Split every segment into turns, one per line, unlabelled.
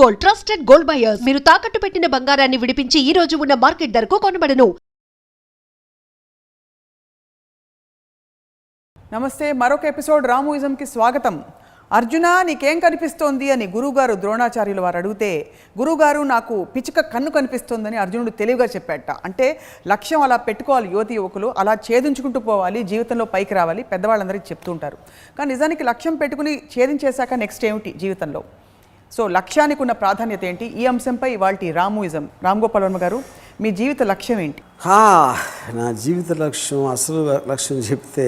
Gold, trusted gold buyers. మీరు తాకట్టు పెట్టిన బంగారాన్ని విడిపించి ఈ రోజు ఉన్న మార్కెట్ ధరకు కొనబడను.
నమస్తే, మరొక ఎపిసోడ్ రాముయిజంకి స్వాగతం. అర్జున, నీకేం కనిపిస్తోంది అని గురువుగారు ద్రోణాచార్యుల వారు అడిగితే, గురువుగారు నాకు పిచ్చుక కన్ను కనిపిస్తోందని అర్జునుడు తెలివిగా చెప్పాట. అంటే లక్ష్యం అలా పెట్టుకోవాలి యువతి యువకులు, అలా ఛేదించుకుంటూ పోవాలి, జీవితంలో పైకి రావాలి, పెద్దవాళ్ళందరికీ చెప్తూ ఉంటారు. కానీ నిజానికి లక్ష్యం పెట్టుకుని ఛేదించేశాక నెక్స్ట్ ఏమిటి జీవితంలో? సో లక్ష్యానికి ఉన్న ప్రాధాన్యత ఏంటి? ఈ అంశంపై ఇవాల్టి రాముయిజం. రామ్ గోపాల్ వర్మ గారు, మీ జీవిత లక్ష్యం ఏంటి?
నా జీవిత లక్ష్యం, అసలు లక్ష్యం చెప్తే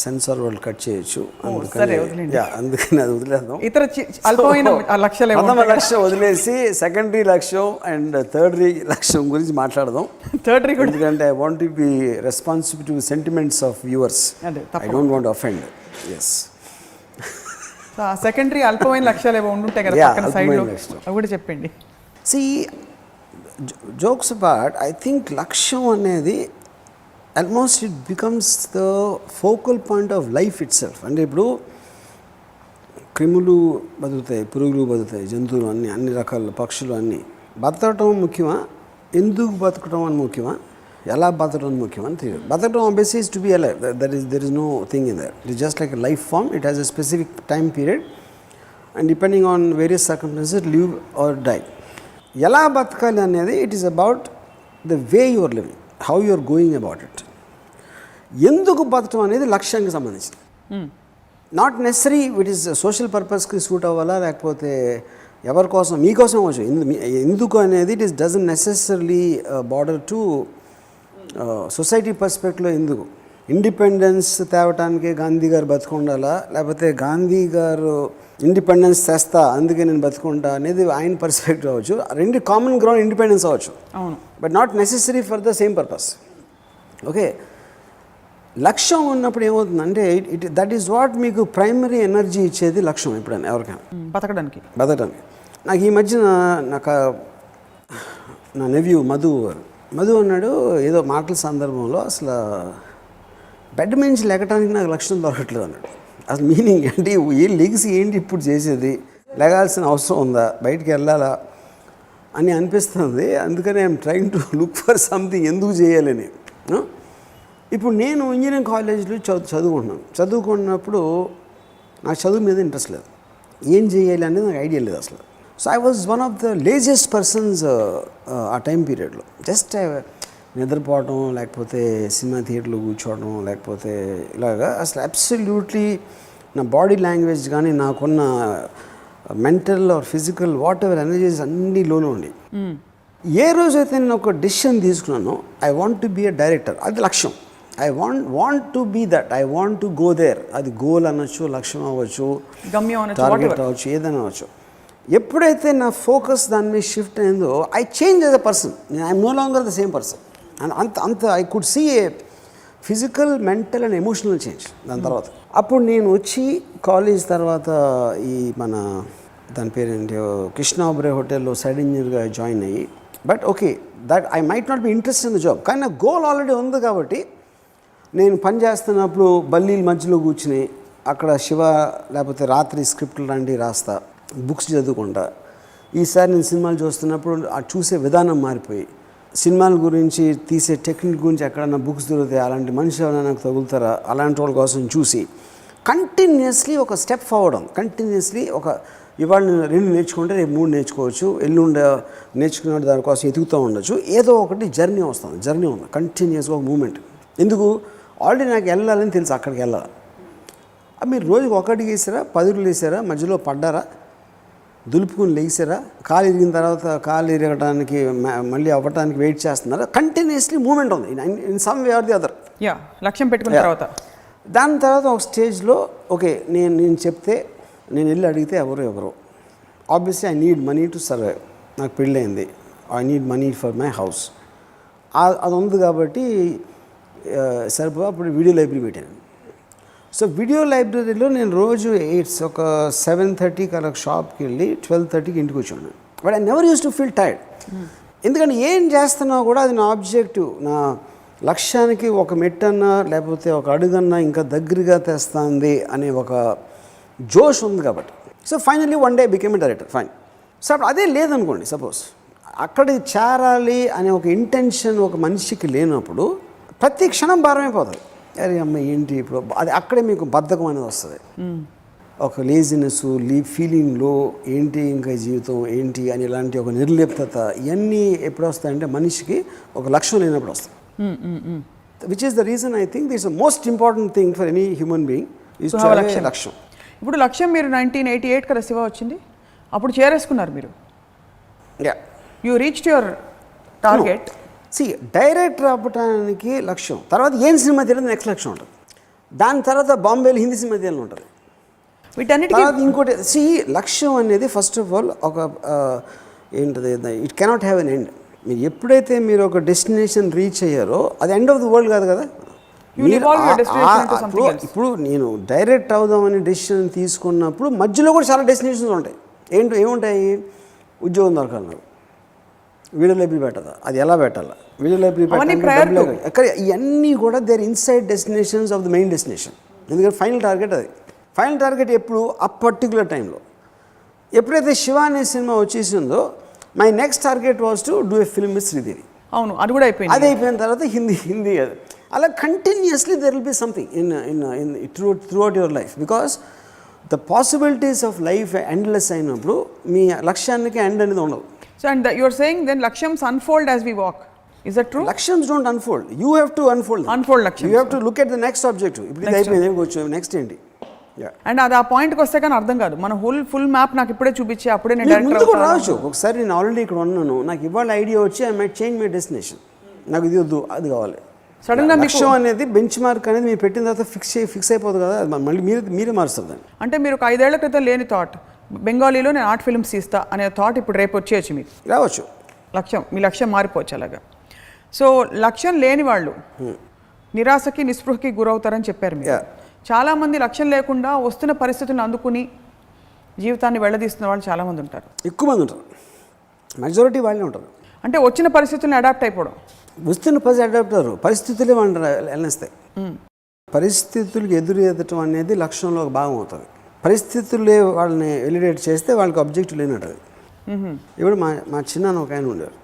సెన్సార్ వాళ్ళు కట్ చేయొచ్చు, అందుకని అది వదిలేద్దాం.
ఇతర అల్పమైన లక్ష్యాలు,
ప్రథమ లక్ష్యం వదిలేసి సెకండరీ లక్ష్యం అండ్ థర్డరీ లక్ష్యం గురించి మాట్లాడదాం.
థర్డరీ కూడా,
ఎందుకంటే I want to be responsible to sentiments of viewers. I don't want offend. Yes,
secondary అల్పమైన లక్ష్యాలు ఏవో ఉండుంటాయి కదా పక్కన సైడ్లో, అవి కూడా చెప్పండి.
See, jokes apart, I think లక్ష్యం అనేది almost it becomes the focal point of life itself. అంటే ఇప్పుడు క్రిములు బతుకుతాయి, పురుగులు బతుకుతాయి, జంతువులు అన్ని రకాల పక్షులు అన్నీ. బతకటం ముఖ్యమా, ఎందుకు బతకటం అని ముఖ్యమా, ఎలా బతకడం ముఖ్యం అని తెలియదు. బతకడం obviously is to be alive. There is no thing in there. It is just like a life form. It has a specific time period and depending on various circumstances, live or die. ఎలా బతకాలి అనేది it is about the way you are living, how you are going about it. ఎందుకు బతకడం అనేది లక్ష్యానికి సంబంధించింది. Not necessary it is social పర్పస్కి suit అవ్వాలా, లేకపోతే ఎవరి కోసం, మీకోసం అవ్వచ్చు. ఎందుకు అనేది it is doesn't necessary border to society పర్స్పెక్టివ్లో. ఎందుకు ఇండిపెండెన్స్ తేవటానికి గాంధీ గారు బతుకుండాలా, లేకపోతే గాంధీ గారు ఇండిపెండెన్స్ తెస్తా అందుకే నేను బతుకుంటా అనేది ఆయన పర్స్పెక్టివ్ అవ్వచ్చు. రెండు కామన్ గ్రౌండ్ ఇండిపెండెన్స్ అవ్వచ్చు, but not necessary for the same purpose. Okay, లక్ష్యం ఉన్నప్పుడు ఏమవుతుందంటే దట్ ఈస్ వాట్ మీకు ప్రైమరీ ఎనర్జీ ఇచ్చేది లక్ష్యం. ఎప్పుడైనా ఎవరికైనా బతకడానికి. నాకు ఈ మధ్యన నా నెవ్యూ మధు అన్నాడు ఏదో మాటల సందర్భంలో, అసలు బెడ్ నుంచి లెగటానికి నాకు లక్ష్యం దొరకట్లేదు అన్నాడు. అసలు మీనింగ్ ఏంటి, ఏ లెగిసి ఏంటి ఇప్పుడు చేసేది, లెగాల్సిన అవసరం ఉందా, బయటికి వెళ్ళాలా అని అనిపిస్తుంది. అందుకని I'm trying to look for something, ఎందుకు చేయాలని. ఇప్పుడు నేను ఇంజనీరింగ్ కాలేజీలో చదువుకున్నప్పుడు నాకు చదువు మీద ఇంట్రెస్ట్ లేదు, ఏం చేయాలి అనేది నాకు ఐడియా లేదు అసలు. So I was one of the laziest persons ఆ టైం పీరియడ్లో. జస్ట్ నిద్రపోవడం, లేకపోతే సినిమా థియేటర్లో కూర్చోవడం, లేకపోతే ఇలాగా అసలు అబ్సల్యూట్లీ నా బాడీ లాంగ్వేజ్ కానీ నాకున్న mental or physical whatever energies అన్నీ లోలో ఉండి. ఏ రోజైతే నేను ఒక డెసిషన్ తీసుకున్నానో, I want to be a director, అది లక్ష్యం. I want to be that, I want to go there. అది గోల్ అనొచ్చు, లక్ష్యం అవ్వచ్చు, టార్గెట్ అవ్వచ్చు, ఏదైనా అవ్వచ్చు. ఎప్పుడైతే నా ఫోకస్ దాని మీద షిఫ్ట్ అయిందో, I change as a person. I'm no longer the same person. And అంత I could see a physical, mental and emotional change దాని తర్వాత. అప్పుడు నేను వచ్చి కాలేజ్ తర్వాత ఈ దాని పేరేంటి కృష్ణ ఒబెరాయ్ హోటల్లో సైడ్ ఇంజనీర్గా జాయిన్ అయ్యి, but okay that I might not be interest in the job, కానీ నా గోల్ ఆల్రెడీ ఉంది. కాబట్టి నేను పని చేస్తున్నప్పుడు బల్లీల మధ్యలో కూర్చుని అక్కడ శివ లేకపోతే రాత్రి స్క్రిప్ట్లు లాంటివి రాస్తా, బుక్స్ చదువుకుంటా. ఈసారి నేను సినిమాలు చూస్తున్నప్పుడు ఆ చూసే విధానం మారిపోయి, సినిమాల గురించి తీసే టెక్నిక్ గురించి ఎక్కడన్నా బుక్స్ దొరుకుతాయి, అలాంటి మనిషి ఎవరైనా నాకు తగులుతారా, అలాంటి వాళ్ళ కోసం చూసి కంటిన్యూస్లీ ఒక స్టెప్ ఫార్వర్డ్. కంటిన్యూస్లీ ఇవాళ నేను 2 నేర్చుకుంటే రేపు 3 నేర్చుకోవచ్చు, ఎల్లుండి నేర్చుకునే దానికోసం ఎదుగుతూ ఉండొచ్చు. ఏదో ఒకటి జర్నీ ఉంది కంటిన్యూస్గా, ఒక మూమెంట్. ఎందుకు, ఆల్రెడీ నాకు వెళ్ళాలని తెలుసు, అక్కడికి వెళ్ళాలి. మీరు రోజుకి 1 అడుగు వేసారా, 10 అడుగులు వేసారా, మధ్యలో పడ్డారా, దులుపుకుని లేచారా, కాలు ఇరిగిన తర్వాత కాలు ఇరగడానికి మళ్ళీ అవ్వటానికి వెయిట్ చేస్తున్నారా, కంటిన్యూస్లీ మూమెంట్ ఉంది in some way or the other.
లక్ష్యం పెట్టుకున్న తర్వాత
దాని తర్వాత ఒక స్టేజ్లో ఓకే నేను చెప్తే, నేను వెళ్ళి అడిగితే ఎవరో obviously I need money to survive. నాకు పెళ్ళయింది, I need money for my house. అది ఉంది కాబట్టి సరిపో అప్పుడు వీడియో లైబ్రరీ పెట్టాను. సో వీడియో లైబ్రరీలో నేను రోజు ఒక 7:30కి అలా షాప్కి వెళ్ళి 12:30కి ఇంటికి వచ్చాను. But I never use to feel tired. ఎందుకంటే ఏం చేస్తున్నా కూడా అది నా ఆబ్జెక్టివ్, నా లక్ష్యానికి ఒక మెట్టన్నా లేకపోతే ఒక అడుగన్నా ఇంకా దగ్గరగా తెస్తుంది అనే ఒక జోష్ ఉంది కాబట్టి. So finally one day became a director. Fine. So అప్పుడు అదే లేదనుకోండి, సపోజ్ అక్కడికి చేరాలి అనే ఒక ఇంటెన్షన్ ఒక మనిషికి లేనప్పుడు ప్రతి క్షణం భారమైపోతుంది. అరే అమ్మ ఏంటి ఇప్పుడు అది అక్కడే మీకు బద్ధకం అనేది వస్తుంది, ఒక లేజినెస్, ఫీలింగ్ లో ఏంటి ఇంకా జీవితం ఏంటి అని ఇలాంటి ఒక నిర్లిప్తత ఇవన్నీ ఎప్పుడు వస్తాయంటే మనిషికి ఒక లక్ష్యం లేనప్పుడు వస్తాయి. Which is the reason I think this most important thing for any human being is లక్ష్యం.
ఇప్పుడు లక్ష్యం మీరు 1988 కదా శివ వచ్చింది, అప్పుడు చేరేసుకున్నారు మీరు. You reached your target.
Director అవ్వటానికి లక్ష్యం, తర్వాత ఏం సినిమా తీయాలి నెక్స్ట్ లక్ష్యం ఉంటుంది, దాని తర్వాత బాంబేలో హిందీ సినిమా తీయాలని ఉంటుంది,
వీటన్నిటికీ
ఇంకోటి. లక్ష్యం అనేది ఫస్ట్ ఆఫ్ ఆల్ ఒక ఏంటిది, it cannot have an end. మీరు ఎప్పుడైతే మీరు ఒక డెస్టినేషన్ రీచ్ అయ్యారో అది ఎండ్ ఆఫ్ ది వరల్డ్ కాదు కదా. ఇప్పుడు నేను డైరెక్ట్ అవుదామని డెసిషన్ తీసుకున్నప్పుడు మధ్యలో కూడా చాలా డెస్టినేషన్స్ ఉంటాయి. ఏముంటాయి, ఉద్యోగం దొరకాలి నాకు, వీడియో లైబ్రరీ పెట్టదా, అది ఎలా పెట్టాలా, వీడియో లైబ్రరీ పెట్టాలి, ఇవన్నీ కూడా there inside destinations of the main destination. ఎందుకంటే ఫైనల్ టార్గెట్ అది. ఫైనల్ టార్గెట్ ఎప్పుడు ఆ పర్టికులర్ టైంలో. ఎప్పుడైతే శివ అనే సినిమా వచ్చేసిందో my next target was to do a film with Sridevi.
అవును, అది కూడా అయిపోయింది.
అది అయిపోయిన తర్వాత హిందీ అది అలా continuously there will be something in throughout your life, because the possibilities of life endless అయినప్పుడు మీ లక్ష్యానికి ఎండ్ అనేది ఉండదు.
So and you are saying then లక్ష్యమ్స్ unfold as we walk. Is that true?
Lakshams don't unfold. You have to unfold them.
Unfold Lakshams.
You have to look at the next objective. ఇప్పుడు ఇది అయిపోయింది, next ఏంటి.
And అది ఆ పాయింట్కి వస్తే కానీ అర్థం కాదు. మన ఫుల్ మ్యాప్ నాకు ఇప్పుడే చూపించి అప్పుడే నేను
ముందుకు రావచ్చు. ఒకసారి నేను ఆల్రెడీ ఇక్కడ ఉన్నాను, నాకు ఇవాళ ఐడియా వచ్చి I might change my destination, నాకు ఇది వద్దు అది కావాలి.
సడన్గా
లక్ష్యం అనేది బెంచ్ మార్క్ అనేది మీరు పెట్టిన తర్వాత ఫిక్స్ అయిపోతుంది కదా, మళ్ళీ మీరే మారుస్తుంది దాన్ని.
అంటే మీరు ఒక 5 ఏళ్ల క్రితం లేని థాట్, బెంగాలీలో నేను ఆర్ట్ ఫిల్మ్స్ తీస్తా అనే థాట్ ఇప్పుడు రేపు వచ్చేయచ్చు మీకు,
రావచ్చు.
మీ లక్ష్యం మారిపోవచ్చు అలాగా. సో లక్ష్యం లేని వాళ్ళు నిరాశకి నిస్పృహకి గురవుతారని చెప్పారు మీరు. చాలామంది లక్ష్యం లేకుండా వస్తున్న పరిస్థితులను అందుకుని జీవితాన్ని వెళ్ళదీస్తున్న వాళ్ళు చాలామంది ఉంటారు.
ఎక్కువ మంది ఉంటారు, మెజారిటీ వాళ్ళే ఉంటారు.
అంటే వచ్చిన పరిస్థితులను అడాప్ట్ అయిపోవడం.
వస్తున్న అడాప్ట్ అవ్వరు, పరిస్థితులే వాళ్ళు వెళ్ళనిస్తాయి. పరిస్థితులకు ఎదురెదటం అనేది లక్ష్యంలో ఒక భాగం అవుతుంది. పరిస్థితులే వాళ్ళని ఎలిడేట్ చేస్తే వాళ్ళకి ఆబ్జెక్టివ్ లేనట్టు. ఇప్పుడు మా చిన్న ఒక ఆయన ఉండేవారు,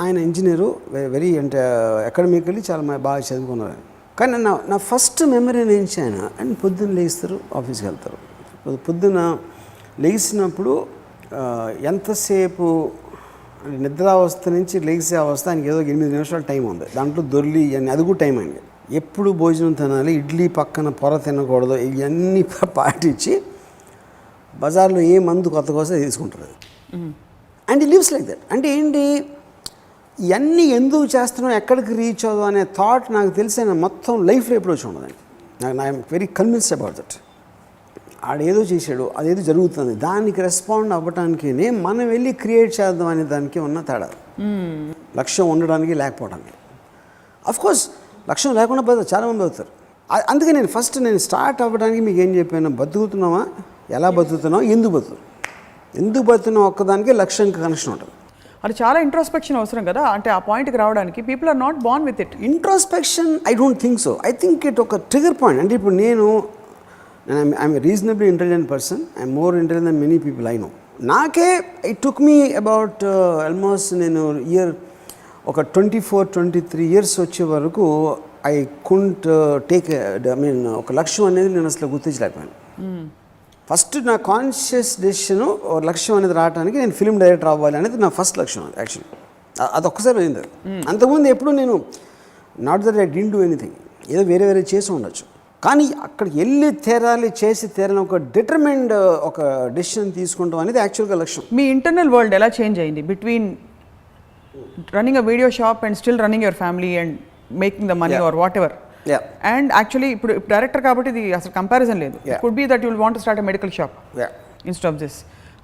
ఆయన ఇంజనీరు, వెరీ అంటే అకాడమికలీ చాలా బాగా చదువుకున్నారు. కానీ నా ఫస్ట్ మెమరీ నుంచి ఆయన పొద్దున్న లేస్తారు, ఆఫీస్కి వెళ్తారు. పొద్దున్న లేచినప్పుడు ఎంతసేపు నిద్రావస్థ నుంచి లేచే అవస్థ ఆయనకి ఏదో 8 నిమిషాలు టైం ఉంది, దాంట్లో దొర్లి ఇవన్నీ అది కూడా టైం అండి. ఎప్పుడు భోజనం తినాలి, ఇడ్లీ పక్కన పొర తినకూడదు, ఇవన్నీ పాటించి బజార్లో ఏ మందు కొత్త కోసం తీసుకుంటారు. అండ్ ఈ లివ్స్ లైక్ దట్. అంటే ఏంటి, ఇవన్నీ ఎందుకు చేస్తున్నాం, ఎక్కడికి రీచ్ అవుదాం అనే థాట్ నాకు తెలిసిన మొత్తం లైఫ్లో ఎప్పుడు వచ్చి ఉండదండి. I'm very convinced about that. ఆడేదో చేశాడు, అదేదో జరుగుతుంది, దానికి రెస్పాండ్ అవ్వటానికి మనం వెళ్ళి క్రియేట్ చేద్దాం అనే దానికి ఉన్న తేడా. లక్ష్యం ఉండడానికి లేకపోవడానికి. అఫ్కోర్స్ లక్ష్యం లేకుండా పోతే చాలామంది అవుతారు. అందుకే నేను స్టార్ట్ అవ్వడానికి మీకు ఏం చెప్పాను, బతుకుతున్నావా, ఎలా బతుకుతున్నావు, ఎందుకు బతుకుతున్నావు ఒక్కదానికి లక్ష్యానికి కనెక్షన్ ఉంటుంది.
అది చాలా ఇంట్రోస్పెక్షన్ అవసరం కదా. అంటే ఆ పాయింట్కి రావడానికి people are not born with it.
Introspection I don't think so. I think it ఒక ట్రిగర్ పాయింట్. అంటే ఇప్పుడు I'm reasonably intelligent person, I'm more intelligent than many people I know. నాకే it took me about almost నేను year ఒక 24-23 years వచ్చే వరకు I కుంట్ take ఒక లక్ష్యం అనేది నేను అసలు గుర్తించలేకపోయాను. ఫస్ట్ నా కాన్షియస్ డెసిషన్ లక్ష్యం అనేది రావడానికి నేను ఫిల్మ్ డైరెక్టర్ అవ్వాలి అనేది నా ఫస్ట్ లక్ష్యం. యాక్చువల్లీ అది ఒక్కసారి అయింది. అంతకుముందు ఎప్పుడు నేను not that I didn't do anything, ఏదో వేరే చేసి ఉండొచ్చు, కానీ అక్కడికి వెళ్ళి చేసి తీరని ఒక డిటర్మైన్డ్ ఒక డెసిషన్ తీసుకుంటాం అనేది యాక్చువల్గా లక్ష్యం.
మీ ఇంటర్నల్ వరల్డ్ ఎలా చేంజ్ అయింది between running a video shop and still running your family and making the money or whatever? అండ్ యాక్చువల్లీ ఇప్పుడు డైరెక్టర్ కాబట్టి ఇది అసలు కంపారిజన్ లేదు. It could be that you will want to start a medical shop instead of this.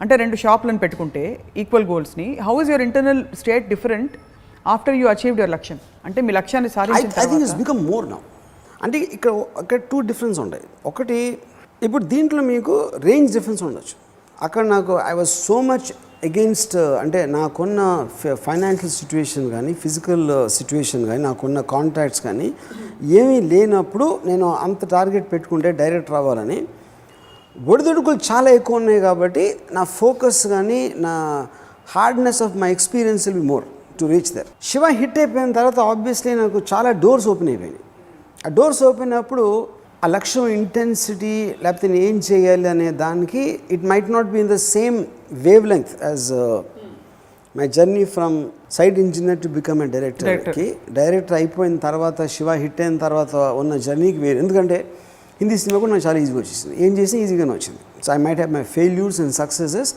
అంటే 2 షాప్లను పెట్టుకుంటే equal గోల్స్ని, how is your internal state different after you achieved your లక్ష్యం? అంటే మీ లక్ష్యాన్ని సాధించిన
తర్వాత బికమ్ మోర్ నౌ. అంటే ఇక్కడ 2 డిఫరెన్స్ ఉంటాయి. ఒకటి, ఇప్పుడు దీంట్లో మీకు రేంజ్ డిఫరెన్స్ ఉండొచ్చు. అక్కడ నాకు I was so much against, అంటే నాకున్న ఫైనాన్షియల్ సిచ్యువేషన్ కానీ ఫిజికల్ సిచ్యువేషన్ కానీ నాకున్న కాంటాక్ట్స్ కానీ ఏమీ లేనప్పుడు నేను అంత టార్గెట్ పెట్టుకుంటే డైరెక్టర్ అవ్వాలని ఒడిదుడుకులు చాలా ఎక్కువ ఉన్నాయి కాబట్టి నా ఫోకస్ కానీ నా hardness of my experience will be more to reach there. Shiva hit అయిపోయిన తర్వాత ఆబ్వియస్లీ నాకు చాలా డోర్స్ ఓపెన్ అయిపోయినాయి. ఆ డోర్స్ ఓపెన్ అయినప్పుడు ఆ లక్ష్యం ఇంటెన్సిటీ లేకపోతే నేను ఏం చేయాలి అనే దానికి it might not be in the same wave length as my journey from side engineer to become a డైరెక్టర్కి. డైరెక్టర్ అయిపోయిన తర్వాత శివ హిట్ అయిన తర్వాత ఉన్న జర్నీకి వేరు. ఎందుకంటే హిందీ సినిమా కూడా నాకు చాలా ఈజీగా వచ్చేసింది. ఏం చేసినా ఈజీగానే వచ్చింది. So I might have my failures and successes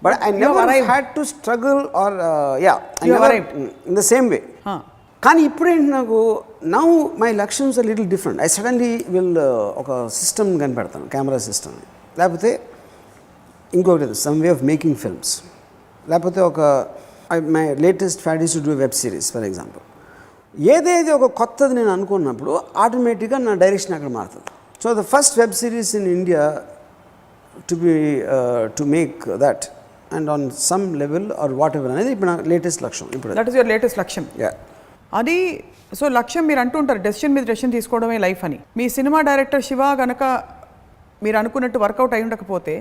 but I never had to struggle or in the same way. కానీ ఇప్పుడేంటి నాకు నౌ మై లక్ష్యమ్స్ are little different. I suddenly ఒక సిస్టమ్ కనిపెడతాను, కెమెరా సిస్టమ్, లేకపోతే ఇంకొకటి some way of making films, లేకపోతే my latest fad is to do web series for example. ఏదేది ఒక కొత్తది నేను అనుకున్నప్పుడు ఆటోమేటిక్గా నా డైరెక్షన్ అక్కడ మారుతుంది. So the first web series in India to make that and on some level or what ever అనేది ఇప్పుడు నా లేటెస్ట్ లక్ష్యం. ఇప్పుడు
దట్ ఈస్ యువర్ లేటెస్ట్ లక్ష్యం. అది సో లక్ష్యం మీరు అంటుంటారు డెసిషన్ మీద డెసిషన్ తీసుకోవడమే లైఫ్ అని. మీ సినిమా డైరెక్టర్ శివ కనుక మీరు అనుకున్నట్టు వర్కౌట్ అయి ఉండకపోతే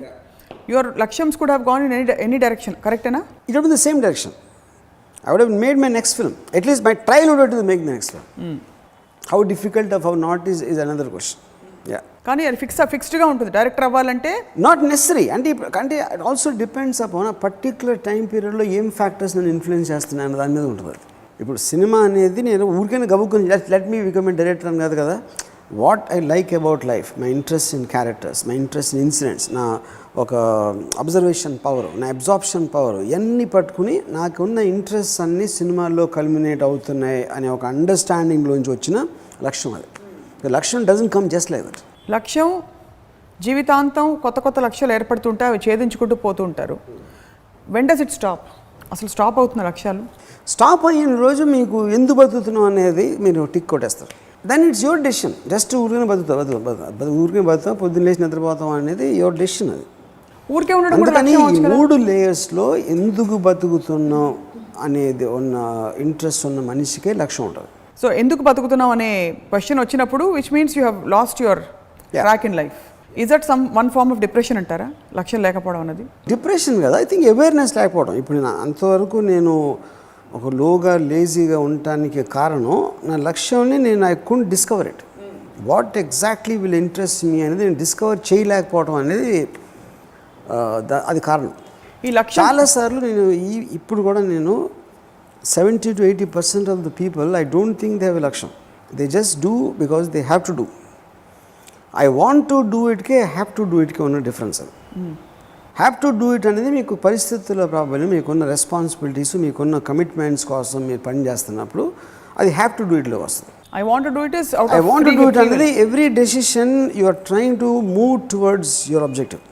యువర్ లక్ష్యమ్స్ could have gone in any direction, కరెక్టేనా?
It would be the same direction. I would have made my next film. At least my trial would have to make the next film. How difficult or how not is another question. Yeah.
కానీ అది ఫిక్స్డ్గా ఉంటుంది director అవ్వాలంటే.
Not necessary అంటే it also depends upon ఆ particular time పీరియడ్లో ఏం factors నేను influence చేస్తున్నాను దాని మీద ఉంటుంది. ఇప్పుడు సినిమా అనేది నేను ఊరికైనా గబుక్కుని let me become a director అని కాదు కదా. What I like about life, my interest in characters, my interest in incidents, నా ఒక అబ్జర్వేషన్ పవర్, నా అబ్జార్ప్షన్ పవర్, ఇవన్నీ పట్టుకుని నాకున్న ఇంట్రెస్ట్ అన్నీ సినిమాల్లో కల్మినేట్ అవుతున్నాయి అనే ఒక అండర్స్టాండింగ్లోంచి వచ్చిన లక్ష్యం అది. లక్ష్యం doesn't come just like that.
లక్ష్యం జీవితాంతం కొత్త కొత్త లక్ష్యాలు ఏర్పడుతుంటే అవి ఛేదించుకుంటూ పోతూ ఉంటారు. When does it stop? అసలు స్టాప్ అవుతున్న లక్ష్యాలు
స్టాప్ అయిన రోజు మీకు ఎందుకు బతుకుతున్నాం అనేది మీరు టిక్ కొట్టేస్తారు. Then it's your decision. Just ఊరికనే ఊరికనే బతుకుతాం, పొద్దున్న లేచి నిద్రపోతాం అనేది యువర్ డెసిషన్. అది
ఊరికే ఉండడం.
అందుకని ఈ 3 లేయర్స్లో ఎందుకు బతుకుతున్నాం అనేది ఉన్న ఇంట్రెస్ట్ ఉన్న మనిషికే లక్ష్యం ఉంటుంది.
సో ఎందుకు బతుకుతున్నాం అనే క్వశ్చన్ వచ్చినప్పుడు which means you have lost your track in life. Is that one form of depression అంటారా లక్ష్యం లేకపోవడం అనేది?
డిప్రెషన్ కదా, ఐ థింక్ అవేర్నెస్ లేకపోవడం. ఇప్పుడు అంతవరకు నేను ఒక లోగా లేజీగా ఉండటానికి కారణం నా లక్ష్యాన్ని I couldn't discover it. What exactly will interest me అనేది నేను డిస్కవర్ చేయలేకపోవడం అనేది అది కారణం.
ఈ లక్ష్యం
చాలాసార్లు ఇప్పుడు కూడా నేను 70 to 80% of the people I don't think they have a లక్ష్యం. They just do because they have to do. I want to do ఇట్కే హ్యావ్ టు డూ ఇట్కే ఉన్న డిఫరెన్స్. అది హ్యావ్ టు డూ ఇట్ అనేది మీకు పరిస్థితుల ప్రాబ్లం, మీకున్న responsibilities, మీకున్న కమిట్మెంట్స్ కోసం మీరు పని చేస్తున్నప్పుడు అది హ్యావ్ టు డూ ఇట్లో వస్తుంది.
I want to do it is
I want to do it అనేది every decision you are trying to move towards your objective.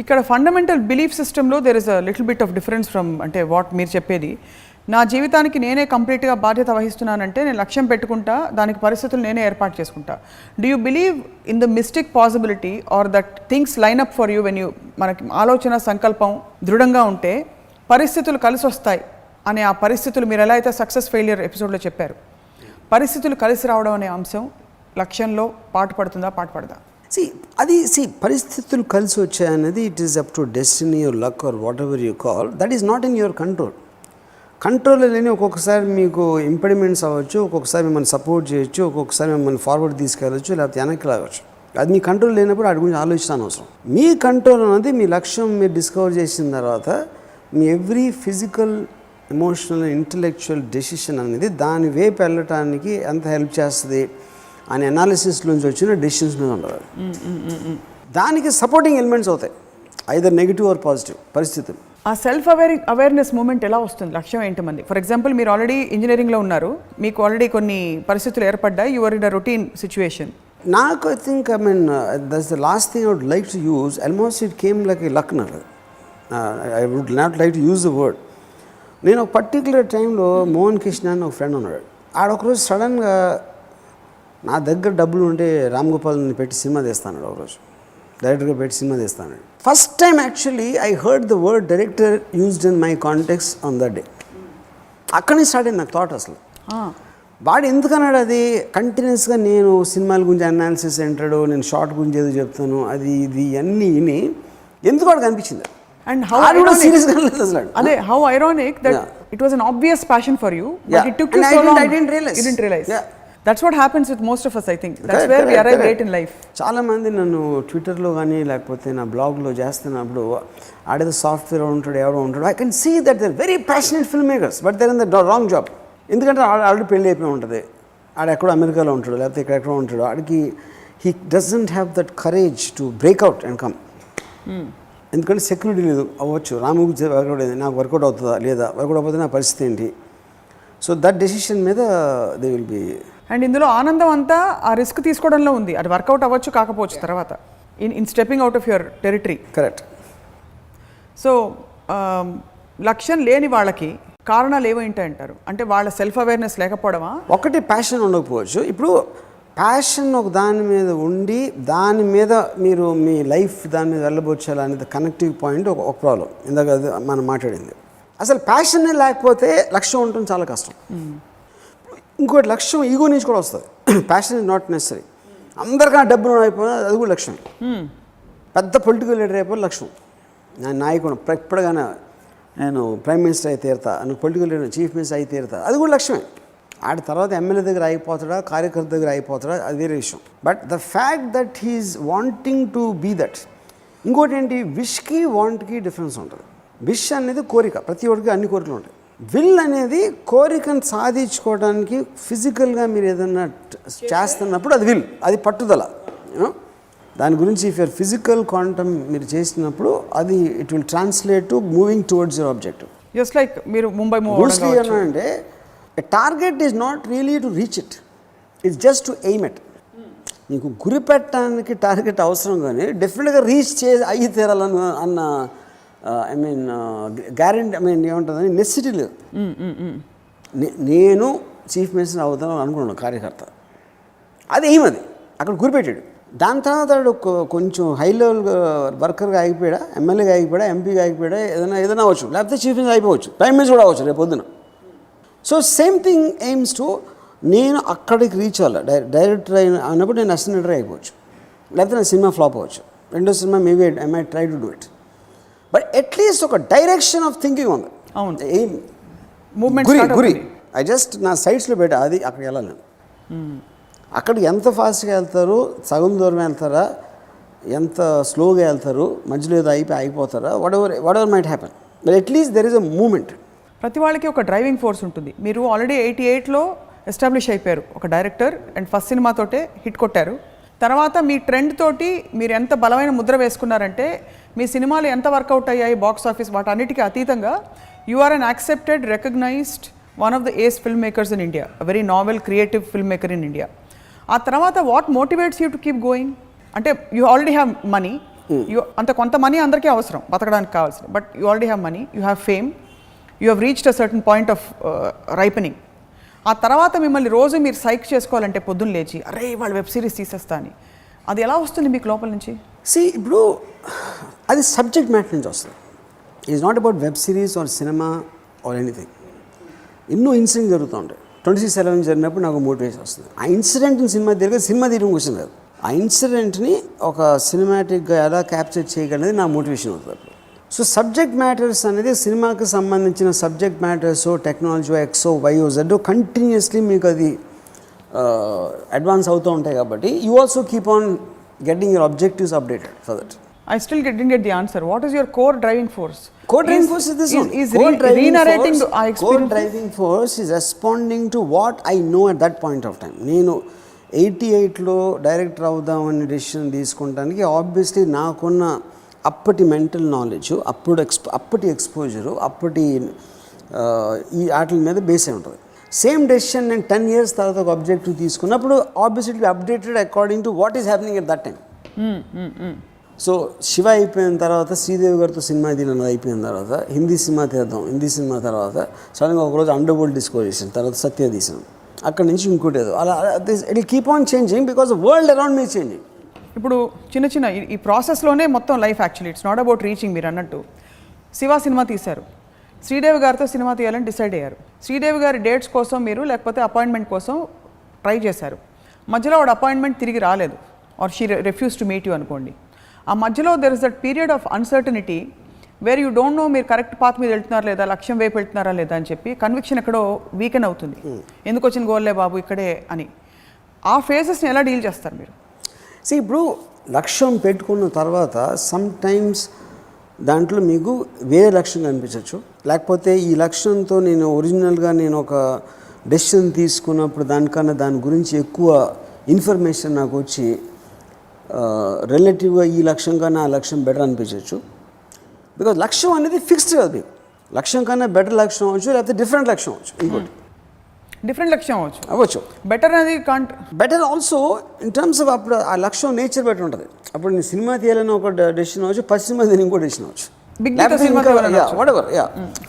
ఇక్కడ ఫండమెంటల్ బిలీఫ్ సిస్టంలో there is a little bit of difference from అంటే what మీరు చెప్పేది. నా జీవితానికి నేనే కంప్లీట్గా బాధ్యత వహిస్తున్నానంటే నేను లక్ష్యం పెట్టుకుంటా, దానికి పరిస్థితులు నేనే ఏర్పాటు చేసుకుంటా. Do you believe in the mystic possibility or that things line up for you when you మనకి ఆలోచన సంకల్పం దృఢంగా ఉంటే పరిస్థితులు కలిసి వస్తాయి అనే ఆ పరిస్థితులు మీరు ఎలా అయితే సక్సెస్ ఫెయిలియర్ ఎపిసోడ్లో చెప్పారు, పరిస్థితులు కలిసి రావడం అనే అంశం లక్ష్యంలో పాటుపడదా?
పరిస్థితులు కలిసి వచ్చాయనేది it is up to destiny or luck or whatever you call, that is not in your control. Control లేని ఒక్కొక్కసారి మీకు ఇంపెడిమెంట్స్ అవ్వచ్చు, ఒక్కొక్కసారి మిమ్మల్ని సపోర్ట్ చేయొచ్చు, ఒక్కొక్కసారి మిమ్మల్ని ఫార్వర్డ్ తీసుకెళ్ళచ్చు, లేకపోతే వెనక్కి లాగచ్చు. అది మీ కంట్రోల్ లేనప్పుడు వాటి గురించి ఆలోచించడం అవసరం. మీ కంట్రోల్ అనేది మీ లక్ష్యం మీరు డిస్కవర్ చేసిన తర్వాత మీ every physical, emotional, intellectual decision అనేది దాని వైపు వెళ్ళటానికి ఎంత హెల్ప్ చేస్తుంది అనే అనాలిసిస్లోంచి వచ్చిన డెసిషన్స్ మీద ఉండదు. దానికి సపోర్టింగ్ ఎలిమెంట్స్ అవుతాయి, ఐదర్ నెగిటివ్ ఆర్ పాజిటివ్ పరిస్థితులు.
ఆ సెల్ఫ్ అవేర్నెస్ మూమెంట్ ఎలా వస్తుంది? లక్ష్యం ఏంటి మంది? ఫర్ ఎగ్జాంపుల్ మీరు ఆల్రెడీ ఇంజనీరింగ్లో ఉన్నారు, మీకు ఆల్రెడీ కొన్ని పరిస్థితులు ఏర్పడ్డాయి, you are in a routine situation.
నాకు I think that's the last thing I would like to use. Almost it came like a luck. I would not like to use the word. నేను ఒక particular టైంలో మోహన్ కృష్ణ అని ఒక friend ఉన్నాడు. ఒకరోజు సడన్గా నా దగ్గర డబ్బులు ఉంటే రామ్ గోపాల్ని పెట్టి సినిమా తీస్తాను, ఒకరోజు డైరెక్టర్గా పెట్టి సినిమా తీస్తాను. First time actually I heard the word director used in my context on that day. అక్కడి నుంచి స్టార్ట్ అయింది నాకు థాట్. అసలు వాడు ఎందుకన్నాడు అది కంటిన్యూస్గా నేను సినిమాల గురించి అనాలిసిస్ అంటాడు, నేను షార్ట్ గురించి ఏదో చెప్తాను, అది ఇది అన్నీ విని ఎందుకు వాడికి అనిపించింది.
And how ironic that it was an obvious passion for you, but it took you so long.
I didn't realize.
Yeah. That's what happens with most of us, I think. That's where we arrive late in life.
చాలామంది నన్ను ట్విట్టర్లో కానీ లేకపోతే నా బ్లాగ్లో చేస్తున్నప్పుడు ఆడేదో software ఉంటాడు, ఎవడో ఉంటాడు, I can see that they're very passionate film makers, but they're in the wrong job. ఎందుకంటే ఆల్రెడీ పెళ్ళి అయిపోయి ఉంటుంది, ఆడెక్కడో అమెరికాలో ఉంటాడు లేకపోతే ఎక్కడెక్కడో ఉంటాడు, ఆడికి he doesn't have that courage to breakout and come. ఎందుకంటే సెక్యూరిటీ లేదు. అవ్వచ్చు, రాముకి వర్కౌట్ అయింది, నాకు వర్కౌట్ అవుతుందా లేదా, వర్కౌట్ అయిపోతే నా పరిస్థితి ఏంటి. సో దట్ డెసిషన్ మీద దే విల్ బి.
అండ్ ఇందులో ఆనందం అంతా ఆ రిస్క్ తీసుకోవడంలో ఉంది. అది వర్కౌట్ అవ్వచ్చు కాకపోవచ్చు తర్వాత in stepping out of your territory.
Correct.
So లక్ష్యం లేని వాళ్ళకి కారణాలు ఏమైంటాయి అంటారు? అంటే వాళ్ళ సెల్ఫ్ అవేర్నెస్ లేకపోవడమా?
ఒకటి ప్యాషన్ ఉండకపోవచ్చు. ఇప్పుడు ప్యాషన్ ఒక దాని మీద ఉండి దాని మీద మీరు మీ లైఫ్ దాని మీద వెళ్ళబోచ్చాలి అనేది కనెక్టివ్ పాయింట్ ఒక ప్రాబ్లం. ఇందాక మనం మాట్లాడింది. అసలు ప్యాషనే లేకపోతే లక్ష్యం ఉండటం చాలా కష్టం. ఇంకోటి లక్ష్యం ఈగో నుంచి కూడా వస్తుంది. Passion is not necessary. అందరికన్నా డబ్బులు అయిపోయినా అది కూడా లక్ష్యం. పెద్ద పొలిటికల్ లీడర్ అయిపోయి లక్ష్యం. నేను నాయకుడు ఎప్పటికైనా నేను ప్రైమ్ మినిస్టర్ అయితే తీరుతా, నువ్వు పొలిటికల్ లీడర్ చీఫ్ మినిస్టర్ అయితే తీరుతా, అది కూడా లక్ష్యమే. ఆడి తర్వాత ఎమ్మెల్యే దగ్గర అయిపోతాడా, కార్యకర్త దగ్గర అయిపోతాడా, అది వేరే విషయం. But the fact that he's wanting to be that. ఇంకోటి ఏంటి, విష్కి వాంట్కి డిఫరెన్స్ ఉంటుంది. విష్ అనేది కోరిక, ప్రతి ఒక్కరికి అన్ని కోరికలు ఉంటాయి. విల్ అనేది కోరికను సాధించుకోవడానికి ఫిజికల్గా మీరు ఏదన్నా చేస్తున్నప్పుడు అది విల్, అది పట్టుదల. దాని గురించి ఇఫ్ యూర్ ఫిజికల్ క్వాంటమ్ మీరు చేసినప్పుడు అది it will translate to moving towards your objective.
Just like మీరు ముంబై
అంటే a target is not really to reach it, it's just to aim it. నీకు గురి పెట్టడానికి టార్గెట్ అవసరం, కానీ డెఫినెట్గా రీచ్ అయ్యి తీరాలని అన్న I mean guarantee, I mean ఏముంటుందని నెసిటీ లేదు. నేను చీఫ్ మినిస్టర్ అవుతాను అనుకున్నాను కార్యకర్త, అది ఏమది అక్కడ గురిపెట్టాడు. దాని తర్వాత కొంచెం హై లెవెల్ వర్కర్గా ఆగిపోయాడా, ఎమ్మెల్యేగా ఆగిపోయాడా, ఎంపీగా ఆగిపోయాడా, ఏదైనా అవ్వచ్చు, లేకపోతే చీఫ్ మినిస్టర్ అయిపోవచ్చు, ప్రైమ్ మినిస్టర్ కూడా అవ్వచ్చు రేపు పొద్దున. So same thing AIIMS to నేను అక్కడికి రీచ్ అవ్వాలి. డైరెక్టర్ అయినప్పుడు నేను అసిస్టెంట్ డైరెక్టర్ అయిపోవచ్చు, లేకపోతే నా సినిమా ఫ్లాప్ అవ్వచ్చు, రెండో cinema maybe I might try to do it. But at least ఒక డైరెక్షన్ ఆఫ్ థింకింగ్ ఉంది.
అవును,
ఎయిమ్
మూవ్మెంట్
గురి ఐ జస్ట్ నా సైడ్స్లో పెట్టా, అది అక్కడికి వెళ్ళాలి. అక్కడికి ఎంత ఫాస్ట్గా వెళ్తారు, సగం దూరం వెళ్తారా, ఎంత స్లోగా వెళ్తారు, మధ్యలో ఏదో అయిపోతారా, whatever might happen, but at least there is a moment.
ప్రతి వాళ్ళకి ఒక డ్రైవింగ్ ఫోర్స్ ఉంటుంది. మీరు ఆల్రెడీ 88లో ఎస్టాబ్లిష్ అయిపోయారు ఒక డైరెక్టర్, అండ్ ఫస్ట్ సినిమాతోటే హిట్ కొట్టారు. తర్వాత మీ ట్రెండ్ తోటి మీరు ఎంత బలమైన ముద్ర వేసుకున్నారంటే మీ సినిమాలు ఎంత వర్కౌట్ అయ్యాయి బాక్స్ ఆఫీస్ వాటన్నిటికీ అతీతంగా you are unaccepted, recognised one of the ace film makers in India, very novel creative film maker in India. ఆ తర్వాత what motivates you to keep going? అంటే యూ ఆల్రెడీ హ్యావ్ మనీ, అంత కొంత money అందరికీ అవసరం బతకడానికి కావాల్సింది, but you already have money, you have fame, you have reached a certain point of ripening. ఆ తర్వాత మిమ్మల్ని రోజు మీరు సైక్ చేసుకోవాలంటే పొద్దున్న లేచి అరే వాళ్ళు వెబ్ సిరీస్ తీసేస్తా అని, అది ఎలా వస్తుంది మీకు లోపల నుంచి?
ఇప్పుడు అది సబ్జెక్ట్ మ్యాటర్ నుంచి వస్తుంది. Is not about web series or cinema or anything. ఎన్నో ఇన్సిడెంట్ జరుగుతూ ఉంటాయి. 26/11 జరిగినప్పుడు నాకు మోటివేషన్ వస్తుంది. ఆ ఇన్సిడెంట్ని సినిమా తీయడం క్వశ్చన్ కాదు, ఆ ఇన్సిడెంట్ని ఒక సినిమాటిక్గా ఎలా క్యాప్చర్ చేయగలనేది నా మోటివేషన్ అవుతుంది. సో సబ్జెక్ట్ మ్యాటర్స్ అనేది సినిమాకి సంబంధించిన subject matters, technology X Y Z continuously మీకు అది అడ్వాన్స్ అవుతూ ఉంటాయి. కాబట్టి you also keep on getting your objectives updated for that.
I still didn't get the answer. What is your core driving force?
Core driving force is this one.
Re-narrating our experience.
Core driving force is responding to what I know at that point of time. నేను 88లో director అవుదామని decision తీసుకుంటానికి obviously నాకున్న అప్పటి mental knowledge, అప్పటి exposure, అప్పటి ఈ వాటి మీద base అయి ఉంటుంది. సేమ్ డెసిషన్ నేను 10 years తర్వాత ఒక ఆబ్జెక్టివ్ తీసుకున్నప్పుడు obviously updated according to what is happening at that time. So Shiva అయిపోయిన తర్వాత శ్రీదేవి గారితో సినిమా తీయడం అయిపోయిన తర్వాత హిందీ సినిమా తీద్దాం, హిందీ సినిమా తర్వాత సడన్గా ఒకరోజు అండర్ వరల్డ్ డిస్కో చేసాను, తర్వాత సత్య తీసాను, అక్కడి నుంచి ఇంకోటి ఏదో అలా it will keep on changing because world around me changing.
ఇప్పుడు చిన్న ఈ ప్రాసెస్లోనే మొత్తం life actually it's not about reaching. మీరు అన్నట్టు శివ సినిమా తీశారు, శ్రీదేవి గారితో సినిమా తీయాలని డిసైడ్ అయ్యారు. శ్రీదేవి గారి డేట్స్ కోసం మీరు లేకపోతే అపాయింట్మెంట్ కోసం ట్రై చేశారు. మధ్యలో వాడు అపాయింట్మెంట్ తిరిగి రాలేదు, or she refuse to meet you అనుకోండి. ఆ మధ్యలో there is that period of uncertainty where you don't know మీరు కరెక్ట్ పాత్ మీద వెళ్తున్నారా లేదా, లక్ష్యం వైపు వెళ్తున్నారా లేదా అని చెప్పి కన్విక్షన్ ఎక్కడో వీకెన్ అవుతుంది. ఎందుకు వచ్చిన గోల్లే బాబు ఇక్కడే అని. ఆ ఫేజెస్ని ఎలా డీల్ చేస్తారు మీరు?
ఇప్పుడు లక్ష్యం పెట్టుకున్న తర్వాత సమ్ టైమ్స్ దాంట్లో మీకు వేరే లక్ష్యం కనిపించవచ్చు, లేకపోతే ఈ లక్ష్యంతో నేను ఒరిజినల్గా నేను ఒక డెసిషన్ తీసుకున్నప్పుడు దానికన్నా దాని గురించి ఎక్కువ ఇన్ఫర్మేషన్ నాకు వచ్చి రిలేటివ్గా ఈ లక్ష్యం కన్నా ఆ లక్ష్యం బెటర్ అనిపించవచ్చు. బికాజ్ లక్ష్యం అనేది ఫిక్స్డ్ కాదు మీకు. లక్ష్యం కన్నా బెటర్ లక్ష్యం అవ్వచ్చు, లేకపోతే డిఫరెంట్ లక్ష్యం అవ్వచ్చు, ఇంకోటి
డిఫరెంట్ లక్ష్యం అవ్వచ్చు. బెటర్ అనేది can't better
also in terms of అప్పుడు ఆ లక్ష్యం నేచర్ బట్టి ఉంటుంది. అప్పుడు నేను సినిమా తీయాలని ఒక డెసిషన్ అవ్వచ్చు, 10 సినిమా తీయాలని ఇంకో డెసిషన్ అవ్వచ్చు,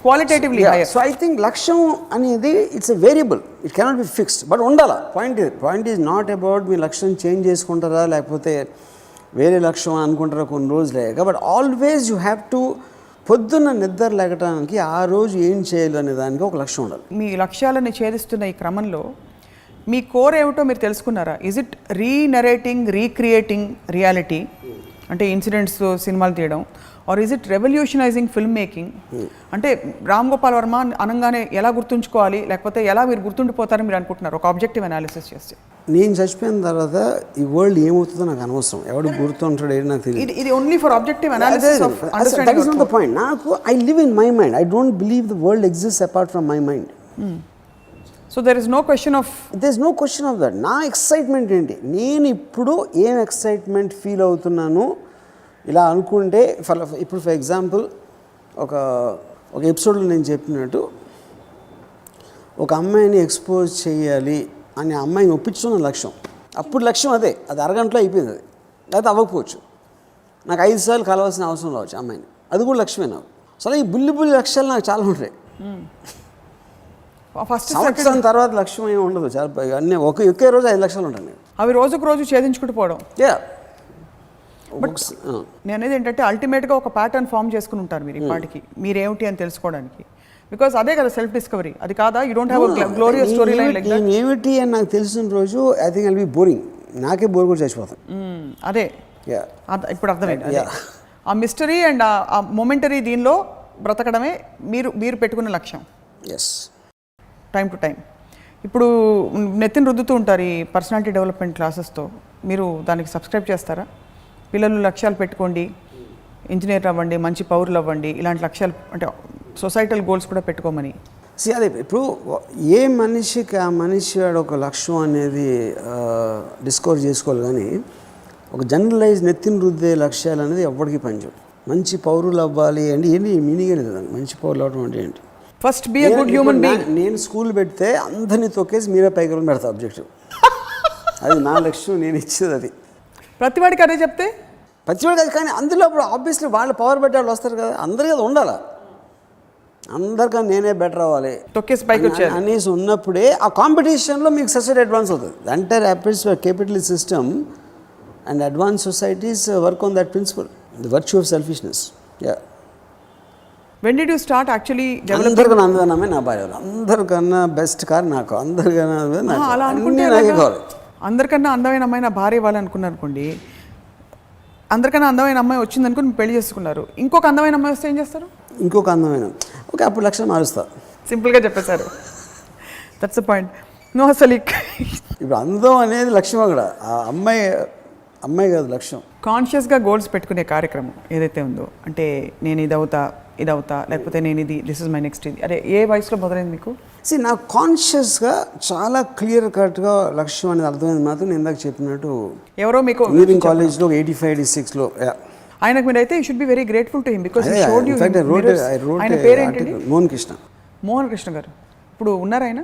క్వాలిటేటివ్లీ.
సో ఐ థింక్ లక్ష్యం అనేది it's a variable, it cannot be fixed, but ఉండాలా. పాయింట్ ఈజ్ నాట్ అబౌట్ మీ లక్ష్యం చేంజ్ చేసుకుంటారా లేకపోతే వేరే లక్ష్యం అనుకుంటారా కొన్ని రోజులే, but always you have to పొద్దున్న నిద్ర లేకటానికి ఆ రోజు ఏం చేయాలి అనే దానికి ఒక లక్ష్యం ఉండాలి.
మీ లక్ష్యాలని ఛేదిస్తున్న ఈ క్రమంలో మీ కోర్ ఏమిటో మీరు తెలుసుకున్నారా? Is it renarrating, recreating reality, అంటే ఇన్సిడెంట్స్ సినిమాలు తీయడం, or is it revolutionising film making? అంటే రామ్ గోపాల్ వర్మ అనగానే ఎలా గుర్తుంచుకోవాలి, లేకపోతే ఎలా మీరు గుర్తుండిపోతారని మీరు అనుకుంటున్నారు ఒక ఆబ్జెక్టివ్ అనాలిసిస్ చేస్తే?
నేను చచ్చిపోయిన తర్వాత ఈ వరల్డ్ ఏమవుతుందో నాకు అనవసరం, ఎవడు గుర్తుంటాడు ఏది నాకు తెలియదు.
ఇది only for objective analysis of understanding.
That is not the point. నాకు I live in my mind, I don't believe the world exist apart from my mind.
So there is no question
of that. నా excitement ఏంటి, నేను ఇప్పుడు ఏం excitement feel అవుతున్నాను ఇలా అనుకుంటే, ఇప్పుడు ఫర్ ఎగ్జాంపుల్ ఒక ఎపిసోడ్లో నేను చెప్పినట్టు ఒక అమ్మాయిని ఎక్స్పోజ్ చేయాలి అని అమ్మాయిని ఒప్పించుకున్న లక్ష్యం. అప్పుడు లక్ష్యం అది అరగంటలో అయిపోయింది, అది లేకపోతే అవ్వకపోవచ్చు. నాకు 5 సార్లు కలవాల్సిన అవసరం రావచ్చు అమ్మాయిని, అది కూడా లక్ష్యమే నాకు. అసలు ఈ బుల్లి లక్ష్యాలు నాకు చాలా ఉంటాయి. సంవత్సరం తర్వాత లక్ష్యం ఏమి ఉండదు, చాలా అన్నీ ఒకే రోజు 5 లక్షలు ఉంటాయి.
అవి రోజుకు రోజు ఛేదించుకుంటూ పోవడం. బట్ నేను అనేది ఏంటంటే అల్టిమేట్గా ఒక ప్యాటర్న్ ఫామ్ చేసుకుని ఉంటారు మీరు ఇప్పటికి, మీరేమిటి అని తెలుసుకోవడానికి. బికాస్ అదే కదా సెల్ఫ్ డిస్కవరీ, అది కాదా? You don't have a glorious story line like that.
ఏమిటి అని నాకు తెలిసిన రోజు I think I'll be boring, నాకే బోర్ కూడా చచ్చిపోతాను.
అదే ఇప్పుడు అర్థమైంది. ఆ మిస్టరీ అండ్ ఆ మొమెంటరీ దీనిలో బ్రతకడమే మీరు పెట్టుకున్న లక్ష్యం.
Yes,
time to time. ఇప్పుడు నెత్తిని రుద్దుతూ ఉంటారు ఈ పర్సనాలిటీ డెవలప్మెంట్ క్లాసెస్తో, మీరు దానికి సబ్స్క్రైబ్ చేస్తారా? పిల్లలు లక్ష్యాలు పెట్టుకోండి, ఇంజనీర్ అవ్వండి, మంచి పౌరులు అవ్వండి, ఇలాంటి లక్ష్యాలు అంటే సొసైటల్ గోల్స్ కూడా పెట్టుకోమని.
అదే ఇప్పుడు ఏ మనిషికి ఆ మనిషి ఒక లక్ష్యం అనేది డిస్కవర్ చేసుకోవాలి, కానీ ఒక జనరలైజ్ నెత్తిని రుద్దే లక్ష్యాలు అనేది ఎప్పటికీ పనిచేయదు. మంచి పౌరులు అవ్వాలి అంటే ఏంటి మీనింగ్ అనేది, మంచి పౌరులు అవ్వడం అంటే ఏంటి?
First be a good human being.
నేను స్కూల్ పెడితే అందరినీ తొక్కేసి మీరే పైకి పెడతా ఆబ్జెక్టివ్, అది నా లక్ష్యం, నేను ఇచ్చేది అది.
ప్రతివాడికి అదే చెప్తే
ప్రతివాడికి అది, కానీ అందులో అప్పుడు ఆబ్వియస్లీ వాళ్ళు పవర్ పెట్టే వాళ్ళు వస్తారు కదా, అందరికీ అది ఉండాలి. అందరికన్నా నేనే బెటర్ అవ్వాలి
తొక్కేసి పైకి వచ్చారు
అనేసి ఉన్నప్పుడే ఆ కాంపిటీషన్లో మీకు సొసైటీ అడ్వాన్స్ అవుతుంది. Entire capitalist system and advance societies work on that principle, the virtue of selfishness.
When did you start actually
అందరికన్నా అందరికన్నా నా భార్య, అందరికన్నా బెస్ట్ కార్ నాకు, అందరికన్నా
అలా అనుకుంటే
నాకే కావాలి.
అందరికన్నా అందమైన అమ్మాయి నా భార్య ఇవ్వాలి అనుకున్నారు అనుకోండి, అందరికన్నా అందమైన అమ్మాయి వచ్చింది అనుకుని పెళ్లి చేసుకున్నారు, ఇంకొక అందమైన అమ్మాయి వస్తే ఏం చేస్తారు?
ఇంకొక అందమైన ఓకే, అప్పుడు లక్ష్యం మారుస్తా.
సింపుల్గా చెప్పేశారు, దట్స్ ద పాయింట్. నో అసలు
ఇప్పుడు అందం అనేది లక్ష్యం, అక్కడ ఆ అమ్మాయి కాదు లక్ష్యం.
కాన్షియస్గా గోల్స్ పెట్టుకునే కార్యక్రమం ఏదైతే ఉందో, అంటే నేను ఇది అవుతా లేకపోతే నేను దిస్ ఇస్ మై నెక్స్ట్, ఇది అదే ఏ వయసులో మొదలైంది మీకు?
నాకు కాన్షియస్గా చాలా క్లియర్ కట్గా లక్ష్యం అనేది అర్థమైంది మాత్రం నేను ఇందాక చెప్పినట్టు
ఎవరో మీకు
ఇంజనీరింగ్ కాలేజ్లో 85-86లో.
ఆయనకు మీరైతే you should be very grateful to him because he showed you. ఆయన పేరేంటి? మోహన్ కృష్ణ గారు. ఇప్పుడు ఉన్నారా ఆయన?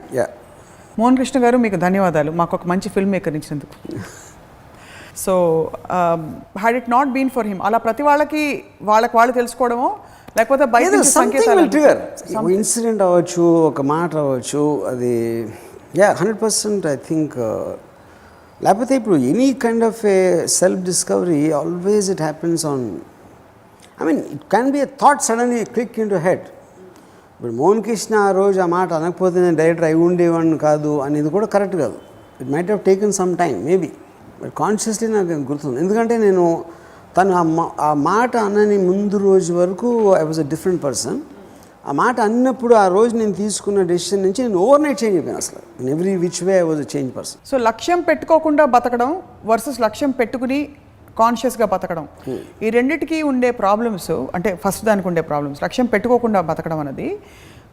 మోహన్ కృష్ణ గారు, మీకు ధన్యవాదాలు మాకు ఒక మంచి ఫిల్మ్ మేకర్ ఇచ్చినందుకు. So had it not been for him, అలా ప్రతి వాళ్ళకి వాళ్ళు తెలుసుకోవడమో లేకపోతే బయట సంకేతాలు
ఇన్సిడెంట్ అవ్వచ్చు, ఒక మాట అవ్వచ్చు, అది 100% ఐ థింక్. లేకపోతే ఇప్పుడు any kind of a self discovery always it happens on, I mean it can be a thought suddenly click in to head, ఇప్పుడు మోహన్ కృష్ణ ఆ రోజు ఆ మాట అనకపోతే నేను డైరెక్టర్ అయి ఉండేవాడిని కాదు అనేది కూడా కరెక్ట్ కాదు. It might have taken some time maybe, but consciously నాకు గుర్తుంది. ఎందుకంటే నేను తను ఆ మాట అనని ముందు రోజు వరకు I was a different person. ఆ మాట అన్నప్పుడు ఆ రోజు నేను తీసుకున్న డెసిషన్ నుంచి నేను ఓవర్ నైట్ చేంజ్ అయిపోయాను. అసలు in every which way I was a change person.
So లక్ష్యం పెట్టుకోకుండా బతకడం వర్సెస్ లక్ష్యం పెట్టుకుని కాన్షియస్గా బతకడం, ఈ రెండిటికి ఉండే ప్రాబ్లమ్స్, అంటే ఫస్ట్ దానికి ఉండే ప్రాబ్లమ్స్, లక్ష్యం పెట్టుకోకుండా బతకడం అనేది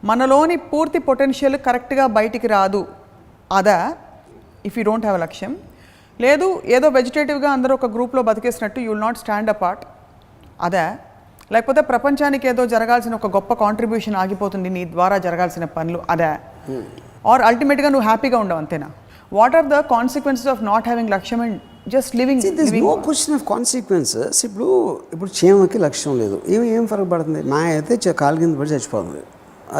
మనలోని పూర్తి పొటెన్షియల్ కరెక్ట్గా బయటికి రాదు. అదా if you don't have a లక్ష్యం, లేదు ఏదో వెజిటేటివ్గా అందరూ ఒక గ్రూప్లో బతికేసినట్టు you will not stand apart, అదా లేకపోతే ప్రపంచానికి ఏదో జరగాల్సిన ఒక గొప్ప కాంట్రిబ్యూషన్ ఆగిపోతుంది నీ ద్వారా జరగాల్సిన పనులు, అదా ఆర్ అల్టిమేట్గా నువ్వు హ్యాపీగా ఉండవు, అంతేనా? What are the consequences of not having లక్ష్యం and just living?
No question of consequences. ఇప్పుడు చీమకి లక్ష్యం లేదు, ఏం ఫరక పడుతుంది? మాయ అయితే కాలు కింద పడి చచ్చిపోతుంది,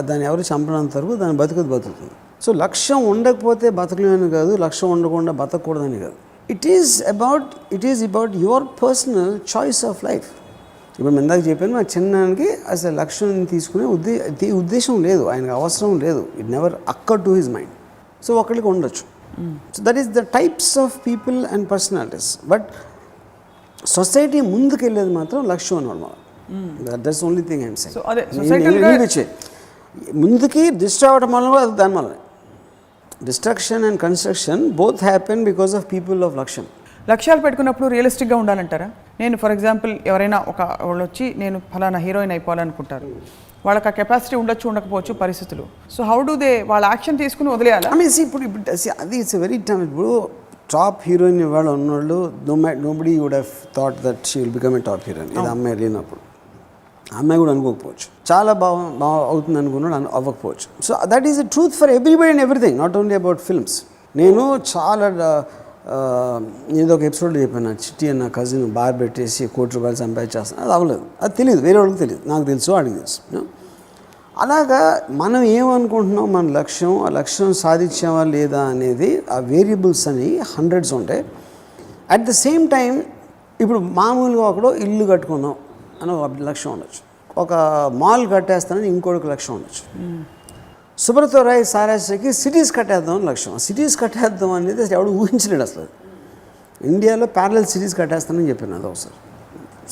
దాన్ని ఎవరు చంపనంత వరకు దాన్ని బతుకుతుంది. సో లక్ష్యం ఉండకపోతే బతకలేని కాదు, లక్ష్యం ఉండకుండా బతకూడదని కాదు. It is about your personal choice of life. ఇప్పుడు మేము ఇందాక చెప్పాను, మా చిన్నానికి అసలు లక్ష్యం తీసుకునే ఉద్దేశం లేదు, ఆయనకు అవసరం లేదు. It never అక్కర్ to his mind. So ఒకరికి ఉండొచ్చు. So that is the types of people and personalities. But society ముందుకు వెళ్ళేది మాత్రం లక్ష్యం అన్నమాట. That's only thing I'm saying. ముందుకి డిస్ట్రాయ్ అవ్వడం వల్ల దాని వల్ల destruction and construction both happen because of people of లక్ష్యం.
లక్ష్యాలు పెట్టుకున్నప్పుడు రియలిస్టిక్గా ఉండాలంటారా? నేను ఫర్ ఎగ్జాంపుల్ ఎవరైనా వాళ్ళు వచ్చి నేను ఫలానా హీరోయిన్ అయిపోవాలనుకుంటారు, వాళ్ళకి ఆ కెపాసిటీ ఉండొచ్చు ఉండకపోవచ్చు పరిస్థితులు. సో హౌ డూ దే వాళ్ళ యాక్షన్ తీసుకుని వదిలేయాలి?
ఇప్పుడు అది ఇట్స్ వెరీ టైమ్. ఇప్పుడు టాప్ హీరోయిన్ ఇవాళ ఉన్నోళ్ళు nobody would have thought that she will become a top heroine. ఇది అమ్మాయి లేనప్పుడు అమ్మాయి కూడా అనుకోకపోవచ్చు, చాలా బాగా అవుతుంది అనుకున్నాడు, అవ్వకపోవచ్చు. So that is the truth for everybody and everything, not only about films. నేను చాలా నేను ఒక ఎపిసోడ్లో చెప్పాను, చిట్టి అన్న కజిన్ బార్ పెట్టేసి ₹1,00,00,000 సంపాదించేస్తాను. అది అవ్వలేదు, అది తెలియదు, వేరే వాళ్ళకి తెలియదు, నాకు తెలుసు, వాడికి తెలుసు. అలాగా మనం ఏమనుకుంటున్నాం, మన లక్ష్యం, ఆ లక్ష్యం సాధించామా లేదా అనేది ఆ వేరియబుల్స్ అని హండ్రెడ్స్ ఉంటాయి. అట్ ద సేమ్ టైం ఇప్పుడు మామూలుగా ఒకడు ఇల్లు కట్టుకుందాం అని ఒక లక్ష్యం ఉండొచ్చు, ఒక మాల్ కట్టేస్తానని ఇంకొక లక్ష్యం ఉండొచ్చు. సుబ్రతో రాయ్ సారాశ్రకి సిటీస్ కట్టేద్దాం అని లక్ష్యం. సిటీస్ కట్టేద్దాం అనేది ఎవడు ఊహించలేడు అసలు. ఇండియాలో ప్యారలల్ సిటీస్ కట్టేస్తానని చెప్పాను అది ఒకసారి.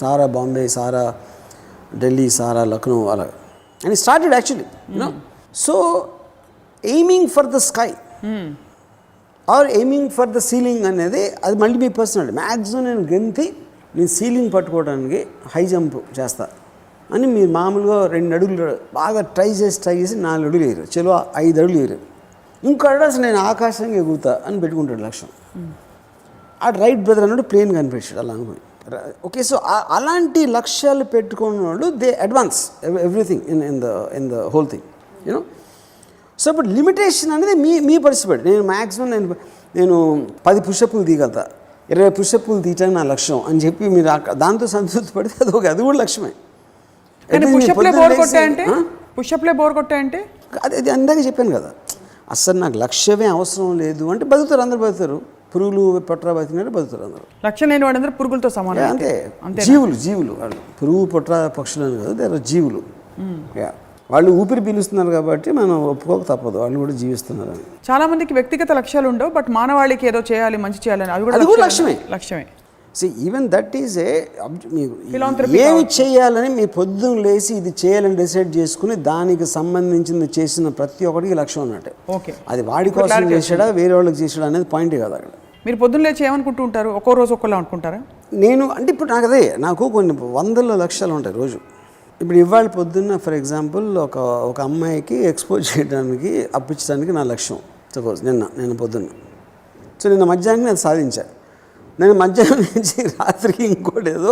సారా బాంబే, సారా ఢిల్లీ, సారా లక్నో, అలా. And started actually you know. So aiming for the sky are aiming for the ceiling అనేది అది మళ్ళీ మీ పర్సనాలిటీ. మ్యాక్సిమం నేను సీలింగ్ పట్టుకోవడానికి హై జంప్ చేస్తా అని మీరు మామూలుగా 2 అడుగులు బాగా ట్రై చేసి 4 అడుగులు వేయరు, చలో 5 అడుగులు వేయరు, ఇంకో అసలు నేను ఆకాశంగా ఎగురుతా అని పెట్టుకుంటాడు లక్ష్యం. ఆ రైట్ బ్రదర్ అన్నాడు ప్లేన్ కనిపించాడు అలా అనుకుని. ఓకే, సో అలాంటి లక్ష్యాలు పెట్టుకున్న వాళ్ళు they advance everything in the whole thing you know. So ఇప్పుడు లిమిటేషన్ అనేది మీ పరిస్థితి. నేను మ్యాక్సిమం నేను 10 పుషప్లు తీయగలుగుతా, 20 పుషప్లు తీయటానికి నా లక్ష్యం అని చెప్పి మీరు దాంతో సంతృప్తి పడితే అది కూడా లక్ష్యమే.
పుషప్లే బోర్ కొట్టాయంటే
అది అందాక చెప్పాను కదా, అసలు నాకు లక్ష్యమే అవసరం లేదు అంటే బతుకుతారు, అందరు బతుకుతారు. పురుగులు పొట్ర బతికినట్టు బతుకుతారు అందరూ.
లక్ష్యం లేని వాడు అందరూ పురుగులతో సమానం.
అంతే, జీవులు వాళ్ళు పురుగు పొట్ర పక్షులు అని కదా, దేర్ జీవులు. వాళ్ళు ఊపిరి పీలుస్తున్నారు కాబట్టి మనం ఒప్పుకోక తప్పదు, వాళ్ళు కూడా జీవిస్తున్నారు.
చాలా మందికి వ్యక్తిగత లక్ష్యాలు ఉండవు, బట్ మానవాళికి ఏదో చేయాలి, మంచి చేయాలని అది కూడా లక్ష్యమే. See, even that is ఏమి చేయాలని మీ పొద్దున్న లేసి ఇది చేయాలని డిసైడ్ చేసుకుని దానికి సంబంధించింది చేసిన ప్రతి ఒక్కరికి లక్ష్యం అన్నట్టే. ఓకే,
అది వాడి కోసం చేసాడా వేరే వాళ్ళకి చేసాడా అనేది పాయింటే కదా అక్కడ.
మీరు పొద్దున్న లేచి ఏమనుకుంటూ ఉంటారు? ఒక్కో రోజు ఒక్కలా అనుకుంటారా?
నేను అంటే ఇప్పుడు నాకు కొన్ని 100 లక్ష్యాలు ఉంటాయి రోజు. ఇప్పుడు ఇవాళ పొద్దున్న ఫర్ ఎగ్జాంపుల్ ఒక అమ్మాయికి ఎక్స్పోజ్ చేయడానికి అప్పించడానికి నా లక్ష్యం. సపోజ్ నిన్న పొద్దున్న, సో నిన్న మధ్యాహ్నం అది సాధించాను. నేను మధ్యాహ్నం నుంచి రాత్రికి ఇంకోటి ఏదో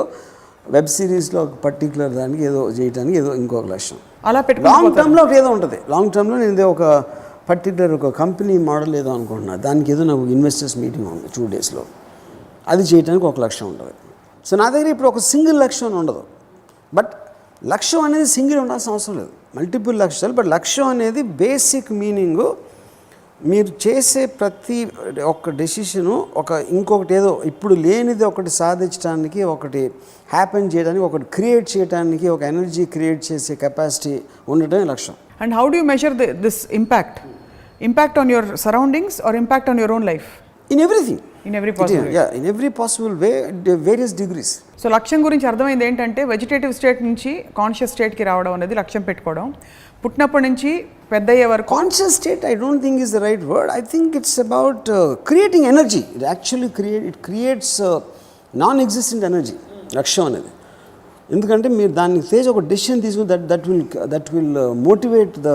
వెబ్ సిరీస్లో ఒక పర్టికులర్ దానికి ఏదో చేయడానికి ఏదో ఇంకొక లక్ష్యం.
అలా
లాంగ్ టర్మ్లో ఏదో ఉంటుంది. లాంగ్ టర్మ్లో నేను ఒక పర్టికులర్ ఒక కంపెనీ మోడల్ ఏదో అనుకుంటున్నాను, దానికి ఏదో నాకు ఇన్వెస్టర్స్ మీటింగ్ ఉంది 2 డేస్లో, అది చేయడానికి ఒక లక్ష్యం ఉంటుంది. సో నా దగ్గర ఇప్పుడు ఒక సింగిల్ లక్ష్యం ఉండదు. బట్ లక్ష్యం అనేది సింగిల్ ఉండాల్సిన అవసరం లేదు, మల్టిపుల్ లక్ష్యాలు. బట్ లక్ష్యం అనేది బేసిక్ మీనింగు మీరు చేసే ప్రతి ఒక్క డెసిషను ఇంకొకటి ఏదో ఇప్పుడు లేనిది ఒకటి సాధించడానికి, ఒకటి హ్యాపెన్ చేయడానికి, ఒకటి క్రియేట్ చేయడానికి, ఒక ఎనర్జీ క్రియేట్ చేసే కెపాసిటీ ఉండటమే లక్ష్యం.
And how do you measure this impact on your surroundings or impact on your own life?
In everything.
In every possible way.
In every possible way, various degrees.
So లక్ష్యం గురించి అర్థమైంది ఏంటంటే vegetative state నుంచి conscious స్టేట్కి రావడం అనేది లక్ష్యం పెట్టుకోవడం. పుట్టినప్పటి నుంచి పెద్ద అయ్యే వరకు
conscious state I don't think is the right word. I think it's about creating energy. It actually creates non existent energy లక్ష్యం అనేది. ఎందుకంటే మీరు దాన్ని చేసి ఒక డెసిషన్ తీసుకుని దట్ విల్ మోటివేట్ ద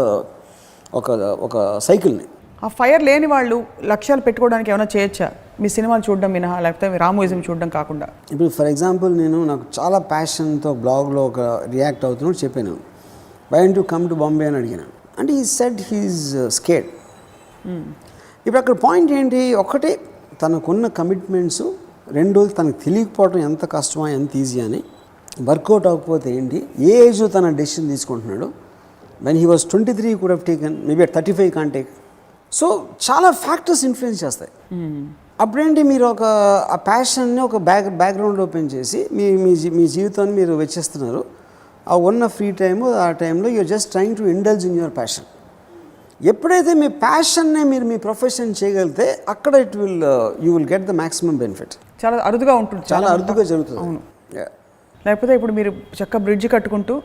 ఒక సైకిల్ని.
ఆ ఫైర్ లేని వాళ్ళు లక్ష్యాలు పెట్టుకోవడానికి ఏమైనా చేయొచ్చా? మీ సినిమాలు చూడడం మినహా, లేకపోతే మీ రామోయిజం చూడడం కాకుండా?
ఇప్పుడు ఫర్ ఎగ్జాంపుల్ నాకు చాలా ప్యాషన్తో బ్లాగ్లో ఒక రియాక్ట్ అవుతున్నట్టు చెప్పాను. Why to come to Bombay అని అడిగినాను. అంటే ఈ సెడ్ హీఈస్ స్కేర్డ్. ఇప్పుడు అక్కడ పాయింట్ ఏంటి? ఒకటి తనకున్న కమిట్మెంట్స్, రెండోది తనకు తెలియకపోవడం ఎంత కష్టమో ఎంత ఈజీ అని. వర్కౌట్ అవ్వకపోతే ఏంటి, ఏ ఏజ్లో తన డెసిషన్ తీసుకుంటున్నాడు. When he was 23 could have taken, maybe at 35 can't take. So చాలా ఫ్యాక్టర్స్ ఇన్ఫ్లుయెన్స్ చేస్తాయి. అప్పుడేంటి, మీరు ఆ ప్యాషన్ని ఒక బ్యాక్గ్రౌండ్ ఓపెన్ చేసి మీ జీవితాన్ని మీరు వెచ్చిస్తున్నారు. ఆ ఉన్న ఫ్రీ టైము, ఆ టైంలో you are just trying to indulge in your passion. ఎప్పుడైతే మీ ప్యాషన్నే మీరు మీ ప్రొఫెషన్ చేయగలిగితే అక్కడ you will get the maximum benefit.
చాలా అరుదుగా ఉంటుంది,
చాలా అరుదుగా జరుగుతుంది.
అవును. లేకపోతే ఇప్పుడు మీరు చక్క బ్రిడ్జ్ కట్టుకుంటూ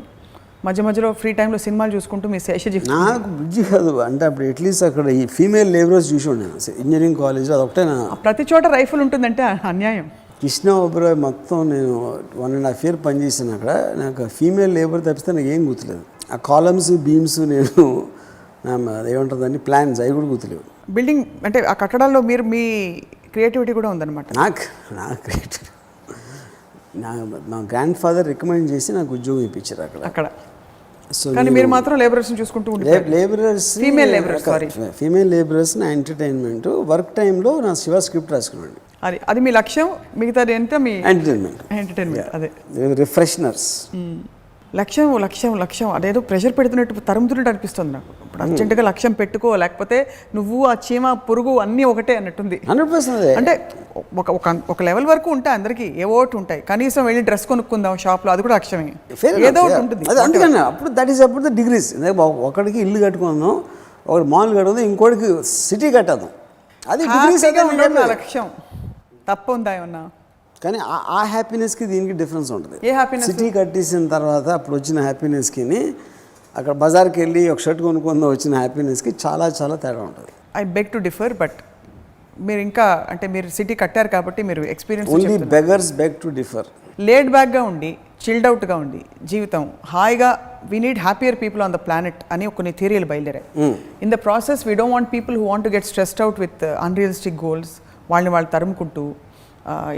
మధ్య మధ్యలో ఫ్రీ టైంలో సినిమాలు చూసుకుంటూ మీ శేష
నాకు బ్రిడ్జి కాదు అంటే అప్పుడు అట్లీస్ట్ అక్కడ ఈ ఫీమేల్ లేబరర్స్ చూసి నేను ఇంజనీరింగ్ కాలేజ్లో అదొకటే.
ప్రతి చోట రైఫిల్ ఉంటుందంటే అన్యాయం.
కృష్ణ ఓబరాయ్ మొత్తం నేను 1.5 years పనిచేసాను అక్కడ. నాకు ఫీమేల్ లేబర్ తప్పిస్తే నాకు ఏం గుర్తులేదు. ఆ కాలమ్స్ బీమ్స్ నేను ఏమంటుందని ప్లాన్స్ అవి కూడా గుర్తులేవు.
బిల్డింగ్ అంటే ఆ కట్టడాల్లో మీరు మీ క్రియేటివిటీ కూడా ఉందన్నమాట.
నాకు క్రియేటివిటీ మా గ్రాండ్ ఫాదర్ రికమెండ్ చేసి నాకు ఉద్యోగం ఇప్పించారు అక్కడ. సో
కానీ మీరు మాత్రం లేబరర్స్ని చూసుకుంటూ
ఫీమేల్ లేబరర్స్ నా ఎంటర్టైన్మెంట్ వర్క్ టైంలో నా శివ స్క్రిప్ట్ రాసుకున్నాను.
అది మీ లక్ష్యం. మిగతాది ఎంత మీ ఎంటర్టైన్మెంట్ అదే
రిఫ్రెషనర్స్.
లక్ష్యం అదేదో ప్రెషర్ పెడుతున్నట్టు తరుముతున్నట్టు అనిపిస్తుంది నాకు. ఇప్పుడు అర్జెంటుగా లక్ష్యం పెట్టుకో, లేకపోతే నువ్వు ఆ చీమ పురుగు అన్నీ ఒకటే అన్నట్టుంది.
100%
అంటే ఒక లెవెల్ వరకు ఉంటాయి, అందరికీ ఏవో ఒకటి ఉంటాయి. కనీసం వెళ్ళి డ్రెస్ కొనుక్కుందాం షాప్లో, అది కూడా లక్ష్యమే. ఏదో ఒకటి ఉంటుంది.
అందుకని అప్పుడు ద డిగ్రీస్. ఒకడికి ఇల్లు కట్టుకుందాం, ఒకటి మాల్ కట్టుకుందాం, ఇంకోటికి సిటీ కట్టేద్దాం. అది
లక్ష్యం. తప్పు ఉందా ఏమన్నా?
కానీ ఆ హ్యాపీనెస్కి దీనికి డిఫరెన్స్ ఉంటుంది.
ఏ హ్యాపీనెస్?
సిటీ కట్టేసిన తర్వాత అప్పుడు వచ్చిన హ్యాపీనెస్కి అక్కడ బజార్కి వెళ్ళి ఒక షర్ట్ కొనుక్కుందా వచ్చిన హ్యాపీనెస్కి చాలా చాలా తేడా ఉంటుంది.
I beg to differ. But మీరు ఇంకా అంటే మీరు సిటీ కట్టారు కాబట్టి మీరు experience.
Only beggars beg to differ.
Laid బ్యాక్గా ఉండి, చిల్డ్ అవుట్గా ఉండి జీవితం హాయిగా, we need happier people on the planet అని కొన్ని థియరీలు బయలుదేరాయి. In the process we don't want people who want to get stressed out with unrealistic goals. వాళ్ళు తరుముకుంటూ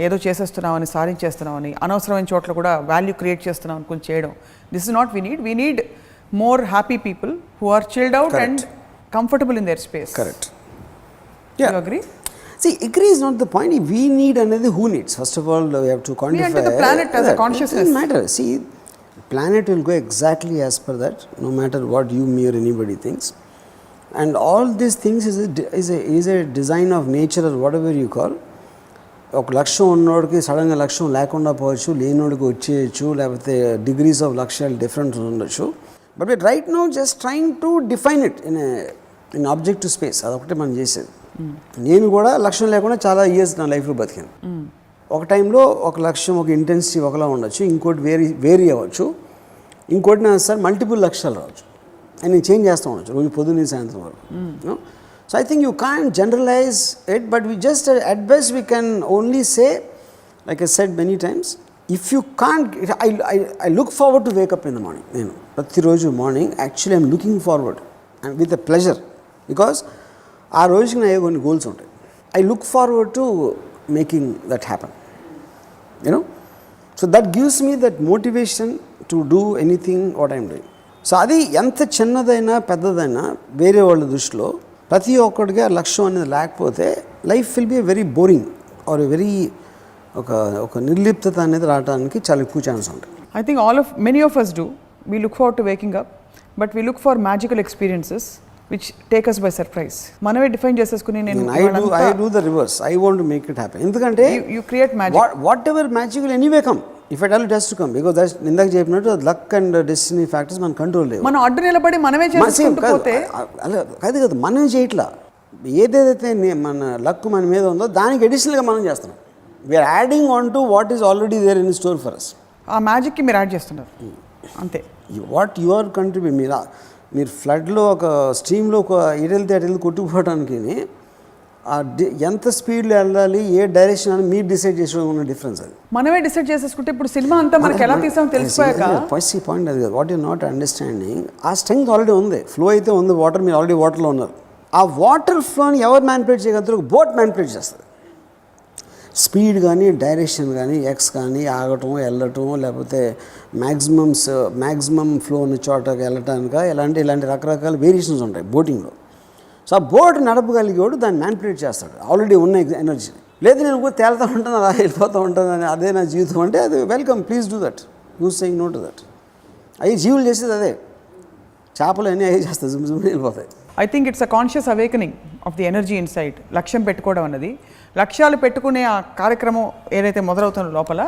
ఏదో చేసేస్తున్నామని, సాధించేస్తున్నామని, అనవసరమైన చోట్ల కూడా వాల్యూ క్రియేట్ చేస్తున్నాం అనుకుని చేయడం. This is not we need more happy people who are chilled out and comfortable in their space.
Correct.
You agree?
See, agree is not the point. We need another who needs. First of all, we have to quantify.
We enter the planet as a consciousness.
It doesn't matter. See, planet will go exactly as per that, no matter what you, me or anybody thinks. And all these things is a design of nature or whatever you call. ఒక లక్ష్యం ఉన్నోడికి సడన్గా లక్ష్యం లేకుండా పోవచ్చు, లేనోడికి వచ్చేయచ్చు, లేకపోతే డిగ్రీస్ ఆఫ్ లక్ష్యాలు డిఫరెంట్ ఉండొచ్చు. But we right now just trying to define it in objective space. అదొకటి మనం చేసేది. నేను కూడా లక్ష్యం లేకుండా చాలా ఇయర్స్ నా లైఫ్లో బతికాను. ఒక టైంలో ఒక లక్ష్యం, ఒక ఇంటెన్సిటీ ఒకలా ఉండొచ్చు, ఇంకోటి వేరీ అవ్వచ్చు, ఇంకోటి నా సార్ మల్టిపుల్ లక్ష్యాలు రావచ్చు. అండ్ నేను చేంజ్ చేస్తూ ఉండొచ్చు రోజు పొద్దున్న సాయంత్రం వరకు. So I think you can't generalize it, but we just at best we can only say, like I said many times, if you can't, I look forward to wake up in the morning. You know, pratiroju morning actually I'm looking forward and with a pleasure, because aa rojuki na konni goals untayi. I look forward to making that happen. You know, so that gives me that motivation to do anything what I'm doing. So adi enta chinnadaina peddadaina vere vallu dushlo ప్రతి ఒక్కడికి ఆ లక్ష్యం అనేది లేకపోతే life will be very boring or very ఒక నిర్లిప్తత అనేది రావడానికి చాలా ఎక్కువ ఛాన్స్ ఉంటుంది.
I think many of us do. We look forward to waking up, but we look for magical experiences which take us by surprise. మనమే define చేసేసుకుని నేను
I do the reverse. I want to make it happen. ఎందుకంటే
you create magic.
Whatever magic will anyway come. If at all it has to come, because that's ఇందాక చెప్పినట్టు luck and destiny factors మన control లేవు.
మనం అడ్డు నిలబడి మనమే చేసుకుంటూ పోతే
అలా కాదు మనం చేయట్లా. ఏదైతే మన లక్ మన మీద ఉందో దానికి అడిషనల్గా మనం చేస్తున్నాం. We are adding on to what is already there in store for us.
ఆ మ్యాజిక్కి మీరు యాడ్ చేస్తున్నారు అంతే.
వాట్ యువర్ కంట్రిబ్యూట్ మీరు ఫ్లడ్లో ఒక స్ట్రీమ్లో ఒక అటు కొట్టుకుపోవడానికి ఎంత స్పీడ్లో వెళ్ళాలి, ఏ డైరెక్షన్ అని మీరు డిసైడ్ చేసుకోవడం ఉన్న డిఫరెన్స్ అది.
మనమే డిసైడ్ చేసేసుకుంటే ఇప్పుడు సినిమా అంతా మనకి ఎలా తీసామో తెలిసిపోయాక
ఫస్ట్ పాయింట్ అది కాదు. వాట్ యు నాట్ అండర్స్టాండింగ్, ఆ స్ట్రెంగ్త్ ఆల్రెడీ ఉంది, ఫ్లో అయితే ఉంది, వాటర్ మీరు ఆల్రెడీ వాటర్లో ఉన్నారు. ఆ వాటర్ ఫ్లోని ఎవరు మ్యానిపులేట్ చేయగలుగుతారు? బోట్ మ్యానిపులేట్ చేస్తుంది. స్పీడ్ కానీ డైరెక్షన్ కానీ ఎక్స్ కానీ ఆగటం వెళ్ళటం లేకపోతే మ్యాక్సిమం ఫ్లో ఉన్న చోటకి వెళ్ళటానిక ఇలాంటి రకరకాల వేరియేషన్స్ ఉంటాయి బోటింగ్లో. సో ఆ బోట్ నడపగలిగేవాడు దాన్ని మ్యానిపులేట్ చేస్తాడు ఆల్రెడీ ఉన్న ఎనర్జీ. లేదు నేను కూడా తేలుతూ ఉంటాను అలా వెళ్ళిపోతూ ఉంటాను అదే నా జీవితం అంటే అది welcome, please do that, use saying no to that. అవి జీవులు చేసేది అదే. చేపలు అన్నీ అవి చేస్తాయి, జుమ్ వెళ్ళిపోతాయి.
I think it's a conscious awakening of the energy inside. లక్ష్యం పెట్టుకోవడం అన్నది, లక్ష్యాలు పెట్టుకునే ఆ కార్యక్రమం ఏదైతే మొదలవుతుందో లోపల